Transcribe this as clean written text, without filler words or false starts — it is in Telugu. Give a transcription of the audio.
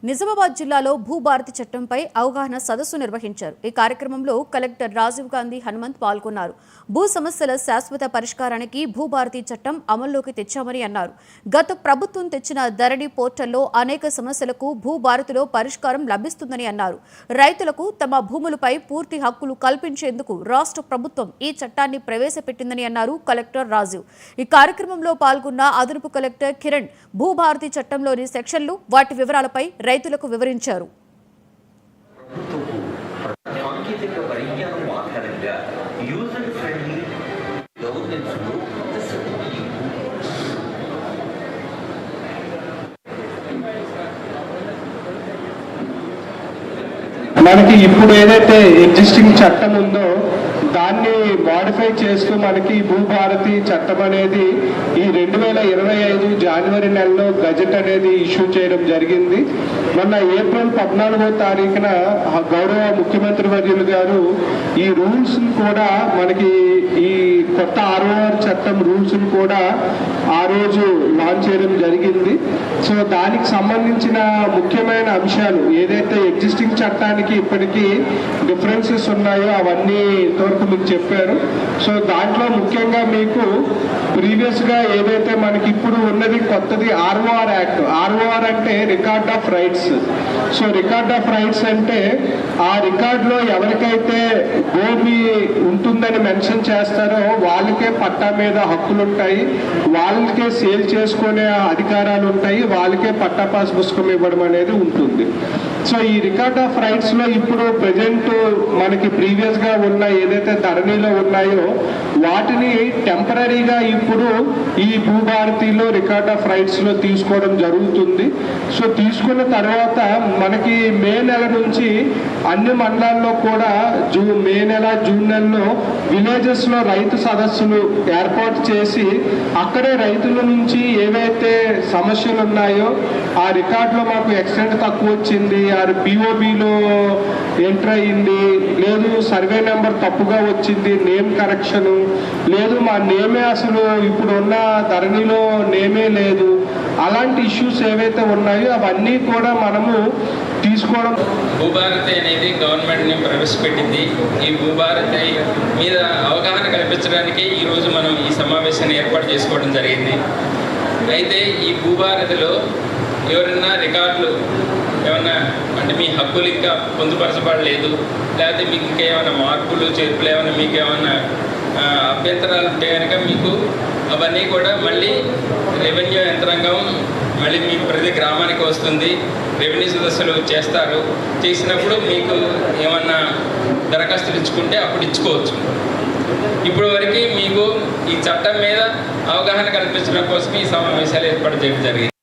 నిజామాబాద్ జిల్లాలో భూభారతి చట్టంపై అవగాహన సదస్సు నిర్వహించారు. ఈ కార్యక్రమంలో కలెక్టర్ రాజీవ్ గాంధీ హనుమంత్ పాల్గొన్నారు. భూ సమస్యల శాశ్వత పరిష్కారానికి భూభారతి చట్టం అమల్లోకి తెచ్చామని అన్నారు. గత ప్రభుత్వం తెచ్చిన ధరణి పోర్టల్లో అనేక సమస్యలకు భూభారతిలో పరిష్కారం లభిస్తుందని అన్నారు. రైతులకు తమ భూములపై పూర్తి హక్కులు కల్పించేందుకు రాష్ట్ర ప్రభుత్వం ఈ చట్టాన్ని ప్రవేశపెట్టిందని అన్నారు కలెక్టర్ రాజీవ్. ఈ కార్యక్రమంలో పాల్గొన్న అదనపు కలెక్టర్ కిరణ్ భూభారతి చట్టంలోని సెక్షన్లు, వాటి వివరాలపై రైతులకు వివరించారు. మనకి ఇప్పుడు ఏదైతే ఎగ్జిస్టింగ్ చట్టం ఉందో దాన్ని మాడిఫై చేస్తూ మనకి భూభారతి చట్టం అనేది ఈ 2025 జనవరి నెలలో గజెట్ అనేది ఇష్యూ చేయడం జరిగింది. మొన్న ఏప్రిల్ 14వ తారీఖున గౌరవ ముఖ్యమంత్రి వర్యులు గారు ఈ రూల్స్ కూడా మనకి ఈ కొత్త ఆర్ఓఆర్ చట్టం రూల్స్ కూడా ఆ రోజు లాంచ్ చేయడం జరిగింది. సో దానికి సంబంధించిన ముఖ్యమైన అంశాలు ఏదైతే ఎగ్జిస్టింగ్ చట్టానికి ఇప్పటికీ డిఫరెన్సెస్ ఉన్నాయో అవన్నీ ఇంతవరకు మీకు చెప్పారు. సో దాంట్లో ముఖ్యంగా మీకు ప్రీవియస్గా ఏదైతే మనకి ఇప్పుడు ఉన్నది కొత్తది ఆర్ఓఆర్ యాక్ట్. ఆర్ఓఆర్ అంటే record of rights. So record of rights అంటే ఆ రికార్డులో ఎవరికైతే భూమి ఉంటుందని మెన్షన్ చేస్తారో వాళ్ళకే పట్టా మీద హక్కులు ఉంటాయి, వాళ్ళకే సేల్ చేసుకునే అధికారాలు ఉంటాయి, వాళ్ళకే పట్టా పాస్ పుస్తకం ఇవ్వడం అనేది ఉంటుంది. సో ఈ రికార్డ్ ఆఫ్ రైట్స్ లో ఇప్పుడు ప్రజెంట్ మనకి ప్రీవియస్ గా ఉన్న ఏదైతే ధరణిలో ఉన్నాయో వాటిని టెంపరీగా ఇప్పుడు ఈ భూభారతిలో రికార్డ్ ఆఫ్ రైట్స్ లో తీసుకోవడం జరుగుతుంది. సో తీసుకున్న తర్వాత మనకి మే నెల నుంచి అన్ని మండలాల్లో కూడా మే నెల జూన్ నెలలో విలేజెస్ లో రైతు సదస్సులు ఏర్పాటు చేసి అక్కడే రైతుల నుంచి ఏవైతే సమస్యలు ఉన్నాయో ఆ రికార్డులో మాకు ఎక్స్టెంట్ తక్కువ వచ్చింది, పిఓబిలో ఎంటర్ అయ్యింది, లేదు సర్వే నెంబర్ తప్పుగా వచ్చింది, నేమ్ కరెక్షన్ లేదు, మా నేమే అసలు ఇప్పుడు ఉన్న ధరణిలో నేమే లేదు, అలాంటి ఇష్యూస్ ఏవైతే ఉన్నాయో అవన్నీ కూడా మనము తీసుకోవడం. భూభారతి అనేది గవర్నమెంట్ని ప్రవేశపెట్టింది. ఈ భూభారతి మీద అవగాహన కల్పించడానికి ఈరోజు మనం ఈ సమావేశాన్ని ఏర్పాటు చేసుకోవడం జరిగింది. అయితే ఈ భూభారతిలో ఎవరైనా రికార్డులు ఏమన్నా అంటే మీ హక్కులు ఇంకా పొందుపరచబడలేదు, లేకపోతే మీకు ఇంకా ఏమైనా మార్పులు చేర్పులు ఏమైనా మీకు ఏమైనా అభ్యంతరాలు ఉంటే కనుక మీకు అవన్నీ కూడా మళ్ళీ రెవెన్యూ యంత్రాంగం మళ్ళీ మీ ప్రతి గ్రామానికి వస్తుంది, రెవెన్యూ సదస్సులు చేస్తారు. చేసినప్పుడు మీకు ఏమన్నా దరఖాస్తులు ఇచ్చుకుంటే అప్పుడు ఇచ్చుకోవచ్చు. ఇప్పుడు వరకు మీకు ఈ చట్టం మీద అవగాహన కల్పించడం కోసం ఈ సమావేశాలు ఏర్పాటు చేయడం జరిగింది.